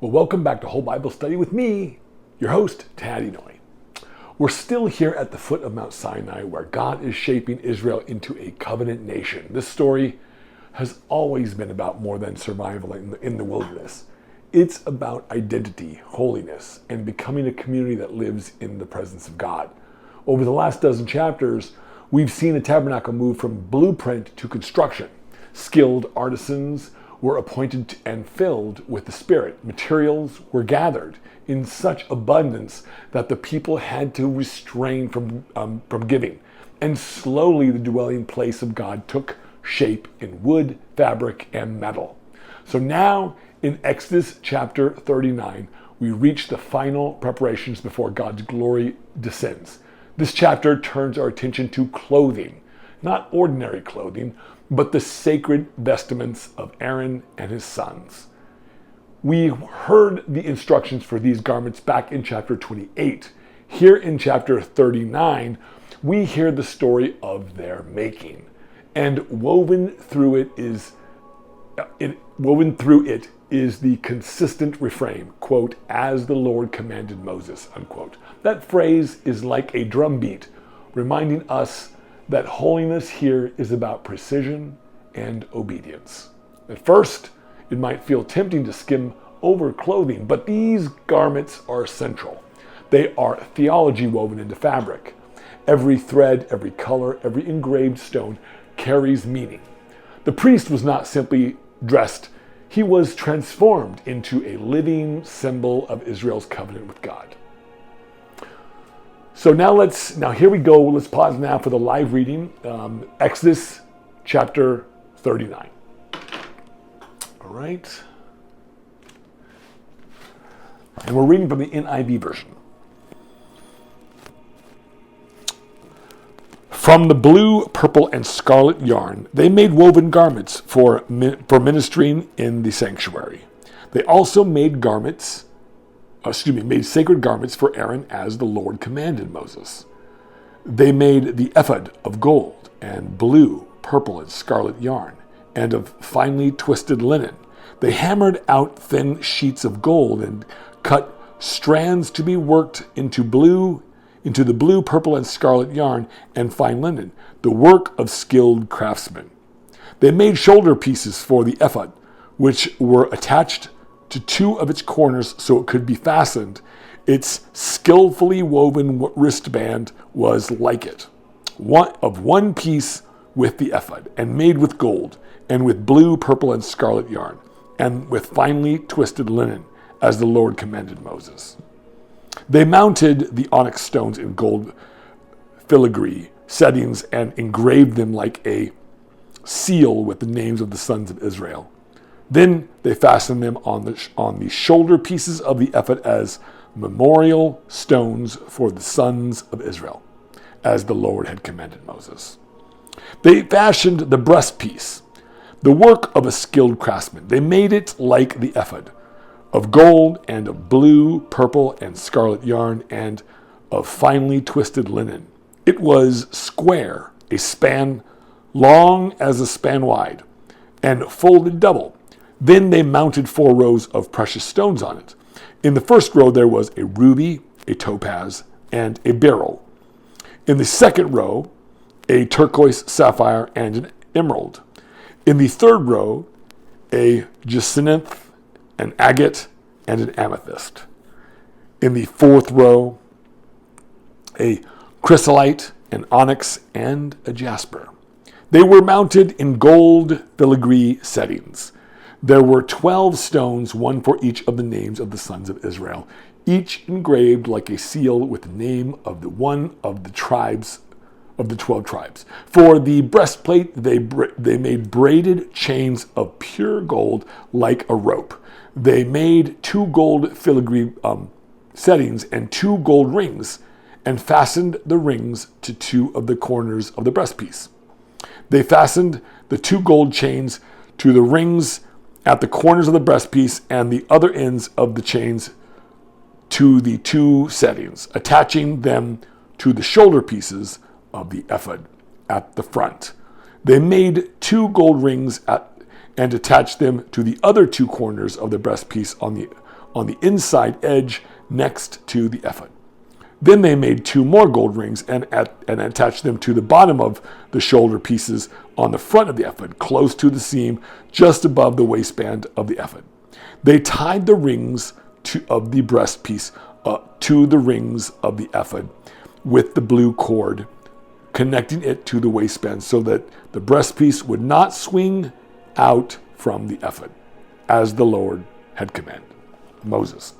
Well, welcome back to Whole Bible Study with me, your host, Tad Inoue. We're still here at the foot of Mount Sinai where God is shaping Israel into a covenant nation. This story has always been about more than survival in the wilderness. It's about identity, holiness, and becoming a community that lives in the presence of God. Over the last dozen chapters, we've seen the tabernacle move from blueprint to construction. Skilled artisans were appointed and filled with the Spirit. Materials were gathered in such abundance that the people had to restrain from giving. And slowly the dwelling place of God took shape in wood, fabric, and metal. So now in Exodus chapter 39, we reach the final preparations before God's glory descends. This chapter turns our attention to clothing, not ordinary clothing, but the sacred vestments of Aaron and his sons. We heard the instructions for these garments back in chapter 28. Here in chapter 39, we hear the story of their making. And woven through it is the consistent refrain, quote, "as the Lord commanded Moses," unquote. That phrase is like a drumbeat, reminding us that holiness here is about precision and obedience. At first, it might feel tempting to skim over clothing, but these garments are central. They are theology woven into fabric. Every thread, every color, every engraved stone carries meaning. The priest was not simply dressed, he was transformed into a living symbol of Israel's covenant with God. So now here we go. Let's pause now for the live reading. Exodus chapter 39. All right. And we're reading from the NIV version. From the blue, purple, and scarlet yarn, they made woven garments for ministering in the sanctuary. They also made sacred garments for Aaron as the Lord commanded Moses. They made the ephod of gold and blue, purple, and scarlet yarn, and of finely twisted linen. They hammered out thin sheets of gold and cut strands to be worked into the blue, purple, and scarlet yarn and fine linen, the work of skilled craftsmen. They made shoulder pieces for the ephod, which were attached to two of its corners so it could be fastened. Its skillfully woven wristband was like it, one piece with the ephod, and made with gold, and with blue, purple, and scarlet yarn, and with finely twisted linen, as the Lord commanded Moses. They mounted the onyx stones in gold filigree settings and engraved them like a seal with the names of the sons of Israel. Then they fastened them on the shoulder pieces of the ephod as memorial stones for the sons of Israel, as the Lord had commanded Moses. They fashioned the breastpiece, the work of a skilled craftsman. They made it like the ephod, of gold and of blue, purple, and scarlet yarn, and of finely twisted linen. It was square, a span long as a span wide, and folded double. Then they mounted 4 rows of precious stones on it. In the first row there was a ruby, a topaz, and a beryl. In the second row, a turquoise, sapphire, and an emerald. In the third row, a jacinth, an agate, and an amethyst. In the fourth row, a chrysolite, an onyx, and a jasper. They were mounted in gold filigree settings. There were 12 stones, one for each of the names of the sons of Israel, each engraved like a seal with the name of one of the 12 tribes. For the breastplate, they made braided chains of pure gold like a rope. They made 2 gold filigree settings and 2 gold rings, and fastened the rings to 2 of the corners of the breastpiece. They fastened the 2 gold chains to the rings at the corners of the breastpiece and the other ends of the chains to the 2 settings, attaching them to the shoulder pieces of the ephod at the front. They made 2 gold rings and attached them to the other 2 corners of the breastpiece on the inside edge next to the ephod. Then they made 2 more gold rings and attached them to the bottom of the shoulder pieces on the front of the ephod, close to the seam, just above the waistband of the ephod. They tied the rings of the breastpiece to the rings of the ephod with the blue cord, connecting it to the waistband so that the breastpiece would not swing out from the ephod, as the Lord had commanded Moses.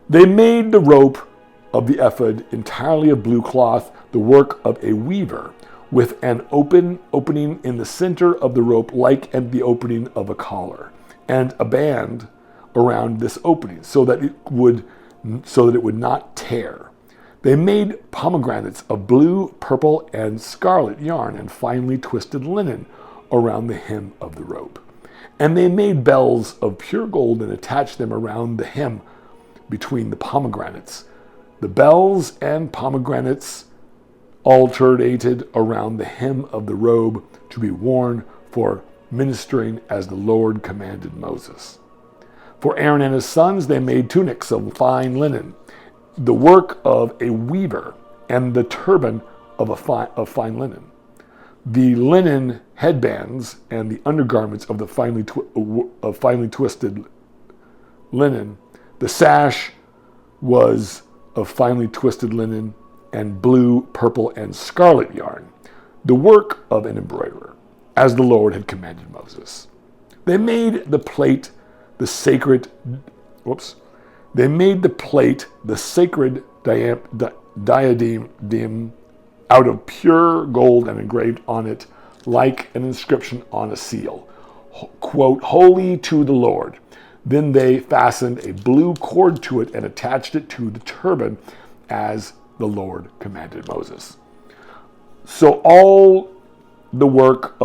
They made the rope of the ephod entirely of blue cloth, the work of a weaver, with an opening in the center of the rope like the opening of a collar, and a band around this opening so that it would not tear. They made pomegranates of blue, purple, and scarlet yarn and finely twisted linen around the hem of the robe. And they made bells of pure gold and attached them around the hem between the pomegranates. The bells and pomegranates alternated around the hem of the robe to be worn for ministering as the Lord commanded Moses. For Aaron and his sons, they made tunics of fine linen, the work of a weaver, and the turban of fine linen. The linen headbands and the undergarments of the finely twisted linen. The sash was of finely twisted linen and blue, purple, and scarlet yarn, the work of an embroiderer, as the Lord had commanded Moses. They made the plate, the sacred diadem out of pure gold and engraved on it like an inscription on a seal, quote, "Holy to the Lord." Then they fastened a blue cord to it and attached it to the turban as the Lord commanded Moses. So all the work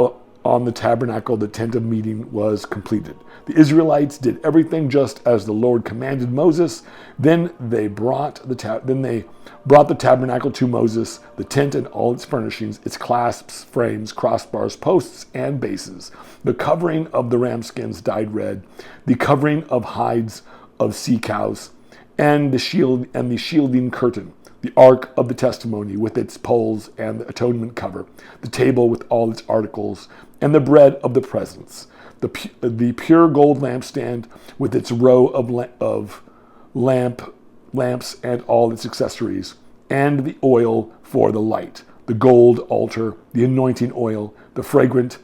on the tabernacle, the tent of meeting, was completed. The Israelites did everything just as the Lord commanded Moses. Then they brought the tabernacle to Moses, the tent and all its furnishings, its clasps, frames, crossbars, posts, and bases, the covering of the ram skins dyed red, the covering of hides of sea cows, and the shielding curtain, the ark of the testimony with its poles and the atonement cover, the table with all its articles, and the bread of the presence, the pure gold lampstand with its row of lamps and all its accessories, and the oil for the light, the gold altar, the anointing oil, the fragrant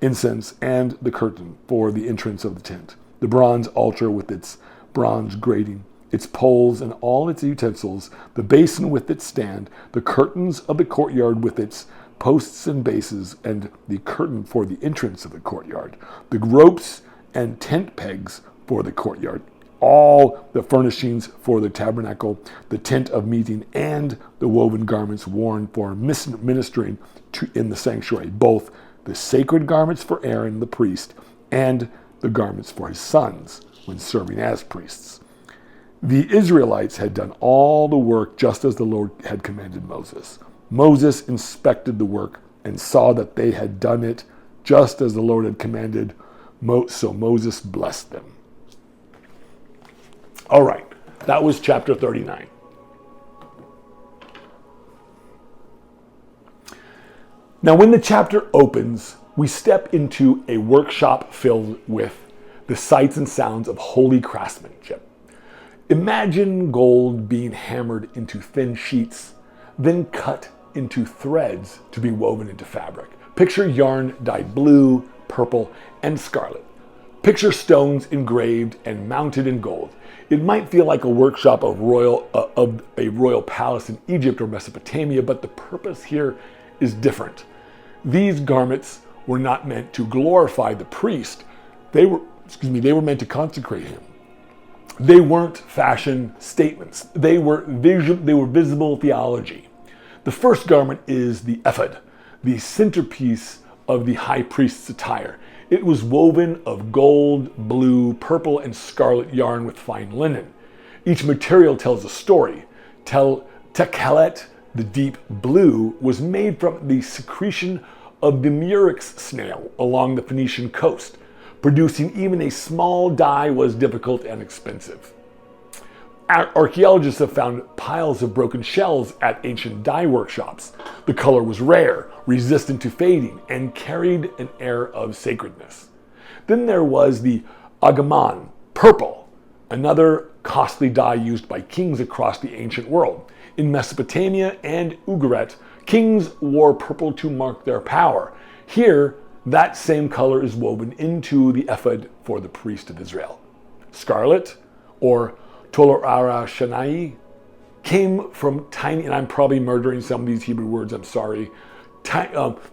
incense, and the curtain for the entrance of the tent, the bronze altar with its bronze grating, its poles and all its utensils, the basin with its stand, the curtains of the courtyard with its posts and bases, and the curtain for the entrance of the courtyard, the ropes and tent pegs for the courtyard, all the furnishings for the tabernacle, the tent of meeting, and the woven garments worn for ministering in the sanctuary, both the sacred garments for Aaron the priest and the garments for his sons when serving as priests. The Israelites had done all the work just as the Lord had commanded Moses. Moses inspected the work and saw that they had done it just as the Lord had commanded, so Moses blessed them. All right, that was chapter 39. Now, when the chapter opens, we step into a workshop filled with the sights and sounds of holy craftsmanship. Imagine gold being hammered into thin sheets, then cut into threads to be woven into fabric. Picture yarn dyed blue, purple, and scarlet. Picture stones engraved and mounted in gold. It might feel like a workshop of a royal palace in Egypt or Mesopotamia, but the purpose here is different. These garments were not meant to glorify the priest. They were meant to consecrate him. They weren't fashion statements. They were visible theology. The first garment is the ephod, the centerpiece of the high priest's attire. It was woven of gold, blue, purple, and scarlet yarn with fine linen. Each material tells a story. Techelet, the deep blue, was made from the secretion of the murex snail along the Phoenician coast. Producing even a small dye was difficult and expensive. Archaeologists have found piles of broken shells at ancient dye workshops. The color was rare, resistant to fading, and carried an air of sacredness. Then there was the agaman, purple, another costly dye used by kings across the ancient world. In Mesopotamia and Ugarit, kings wore purple to mark their power. Here, that same color is woven into the ephod for the priest of Israel. Scarlet, or Torah Shanai, came from tiny, and I'm probably murdering some of these Hebrew words, I'm sorry,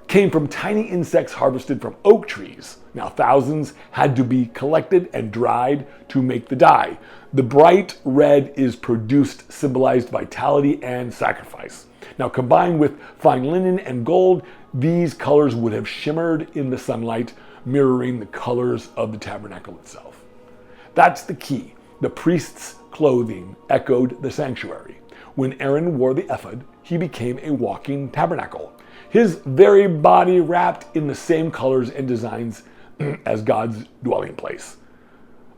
came from tiny insects harvested from oak trees. Now, thousands had to be collected and dried to make the dye. The bright red is produced, symbolized vitality and sacrifice. Now, combined with fine linen and gold, these colors would have shimmered in the sunlight, mirroring the colors of the tabernacle itself. That's the key. The priest's clothing echoed the sanctuary. When Aaron wore the ephod, he became a walking tabernacle. His very body wrapped in the same colors and designs as God's dwelling place.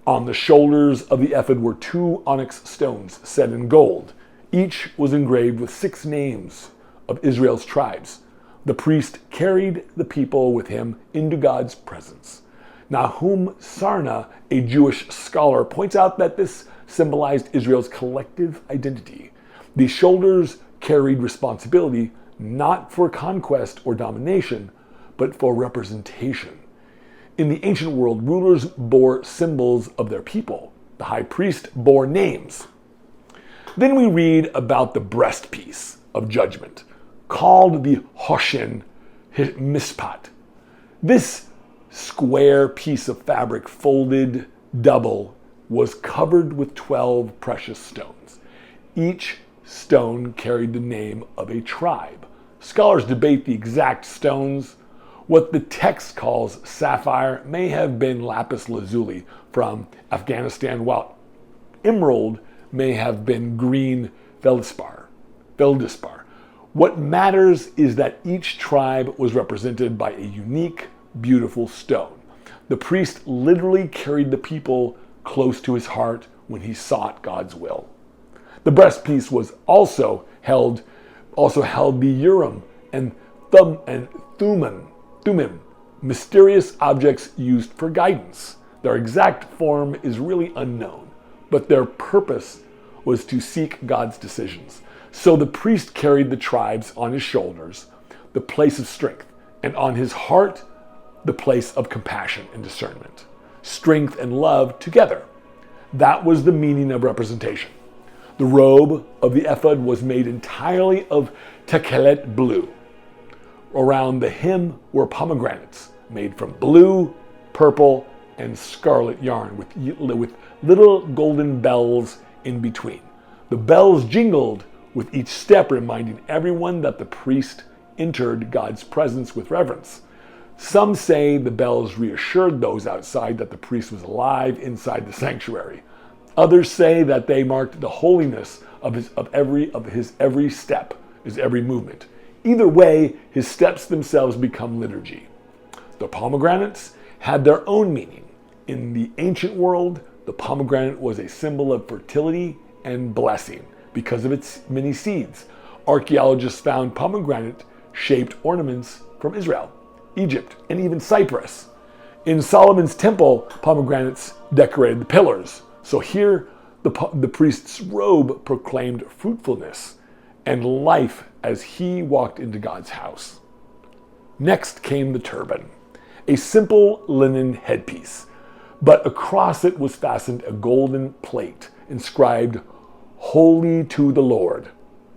On the shoulders of the ephod were 2 onyx stones set in gold. Each was engraved with 6 names of Israel's tribes. The priest carried the people with him into God's presence. Nahum Sarna, a Jewish scholar, points out that this symbolized Israel's collective identity. The shoulders carried responsibility not for conquest or domination, but for representation. In the ancient world, rulers bore symbols of their people. The high priest bore names. Then we read about the breastpiece of judgment, called the Hoshen Mishpat. This square piece of fabric, folded double, was covered with 12 precious stones. Each stone carried the name of a tribe. Scholars debate the exact stones. What the text calls sapphire may have been lapis lazuli from Afghanistan, while emerald may have been green feldspar. What matters is that each tribe was represented by a unique, beautiful stone. The priest literally carried the people close to his heart when he sought God's will. The breastpiece was also held the Urim and Thummim, mysterious objects used for guidance. Their exact form is really unknown, but their purpose was to seek God's decisions. So the priest carried the tribes on his shoulders, the place of strength, and on his heart, the place of compassion and discernment. Strength and love together. That was the meaning of representation. The robe of the ephod was made entirely of techelet blue. Around the hem were pomegranates made from blue, purple, and scarlet yarn with little golden bells in between. The bells jingled with each step, reminding everyone that the priest entered God's presence with reverence. Some say the bells reassured those outside that the priest was alive inside the sanctuary. Others say that they marked the holiness of his every step, his every movement. Either way, his steps themselves become liturgy. The pomegranates had their own meaning. In the ancient world, the pomegranate was a symbol of fertility and blessing because of its many seeds. Archaeologists found pomegranate-shaped ornaments from Israel, Egypt, and even Cyprus. In Solomon's temple, pomegranates decorated the pillars. So here, the priest's robe proclaimed fruitfulness and life as he walked into God's house. Next came the turban, a simple linen headpiece, but across it was fastened a golden plate inscribed, "Holy to the Lord."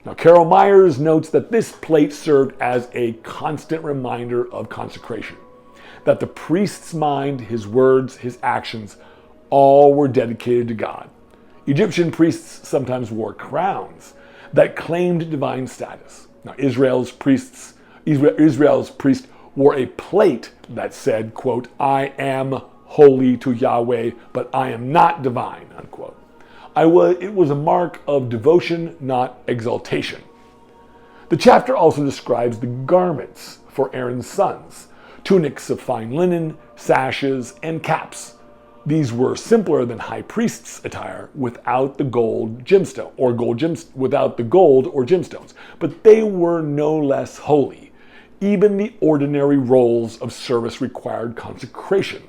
Now, Carol Myers notes that this plate served as a constant reminder of consecration, that the priest's mind, his words, his actions, all were dedicated to God. Egyptian priests sometimes wore crowns that claimed divine status. Now, Israel's priest wore a plate that said, quote, "I am holy to Yahweh, but I am not divine," unquote. It was a mark of devotion, not exaltation. The chapter also describes the garments for Aaron's sons. tunics of fine linen, sashes, and caps. These were simpler than high priest's attire without the gold gemstone without the gold or gemstones, but they were no less holy. Even the ordinary roles of service required consecration.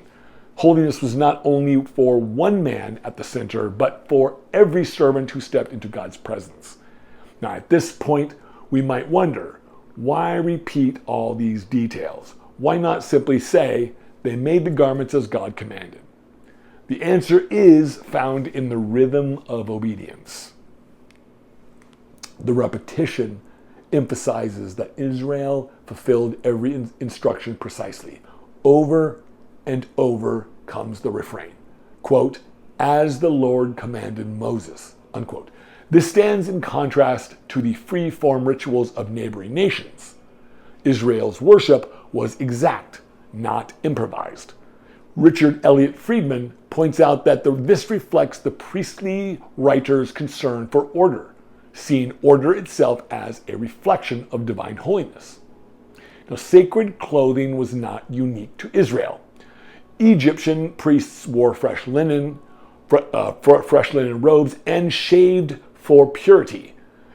Holiness was not only for one man at the center, but for every servant who stepped into God's presence. Now, at this point, we might wonder, why repeat all these details? Why not simply say they made the garments as God commanded? The answer is found in the rhythm of obedience. The repetition emphasizes that Israel fulfilled every instruction precisely. Over and over comes the refrain, quote, as the Lord commanded Moses, unquote. This stands in contrast to the free-form rituals of neighboring nations. Israel's worship was exact, not improvised. Richard Elliott Friedman points out that this reflects the priestly writer's concern for order, seeing order itself as a reflection of divine holiness. Now, sacred clothing was not unique to Israel. Egyptian priests wore fresh linen robes and shaved for purity.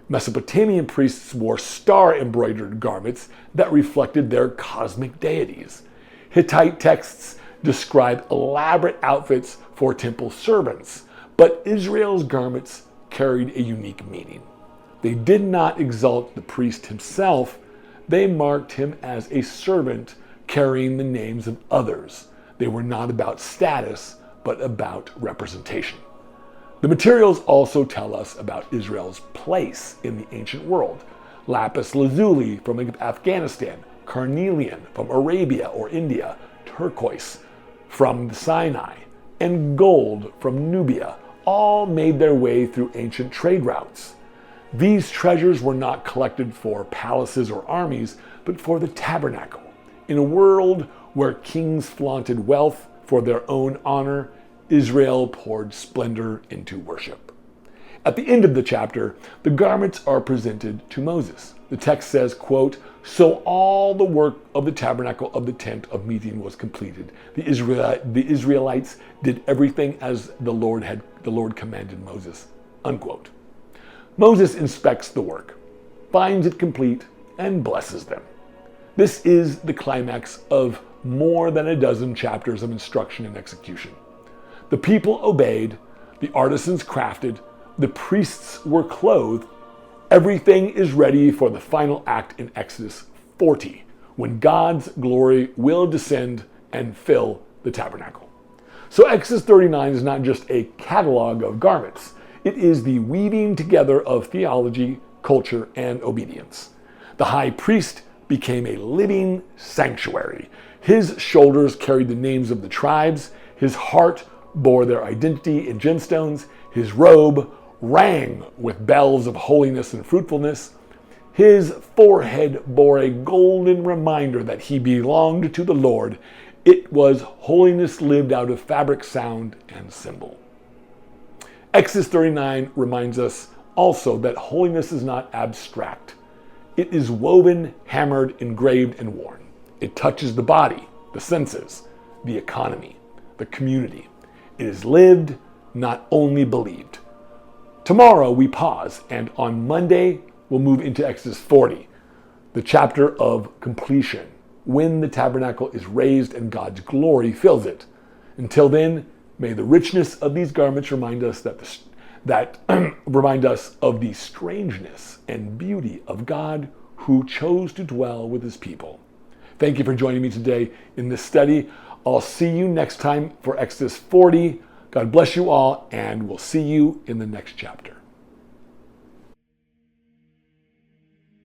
Mesopotamian priests wore star-embroidered garments that reflected their cosmic deities. Hittite texts describe elaborate outfits for temple servants, but Israel's garments carried a unique meaning. They did not exalt the priest himself, they marked him as a servant carrying the names of others. They were not about status, but about representation. The materials also tell us about Israel's place in the ancient world. Lapis lazuli from Afghanistan, carnelian from Arabia or India, turquoise from Sinai, and gold from Nubia all made their way through ancient trade routes. These treasures were not collected for palaces or armies, but for the tabernacle. In a world where kings flaunted wealth for their own honor, Israel poured splendor into worship. At the end of the chapter, the garments are presented to Moses. The text says, quote, so all the work of the tabernacle of the tent of meeting was completed. The Israelites did everything as the Lord commanded Moses, unquote. Moses inspects the work, finds it complete, and blesses them. This is the climax of more than a dozen chapters of instruction and execution. The people obeyed, the artisans crafted, the priests were clothed. Everything is ready for the final act in Exodus 40, when God's glory will descend and fill the tabernacle. So Exodus 39 is not just a catalog of garments. It is the weaving together of theology, culture, and obedience. The high priest became a living sanctuary. His shoulders carried the names of the tribes. His heart bore their identity in gemstones. His robe rang with bells of holiness and fruitfulness. His forehead bore a golden reminder that he belonged to the Lord. It was holiness lived out of fabric, sound, and symbol. Exodus 39 reminds us also that holiness is not abstract. It is woven, hammered, engraved, and worn. It touches the body, the senses, the economy, the community. It is lived, not only believed. Tomorrow we pause, and on Monday we'll move into Exodus 40, the chapter of completion, when the tabernacle is raised and God's glory fills it. Until then, may the richness of these garments remind us remind us of the strangeness and beauty of God who chose to dwell with his people. Thank you for joining me today in this study. I'll see you next time for Exodus 40. God bless you all, and we'll see you in the next chapter.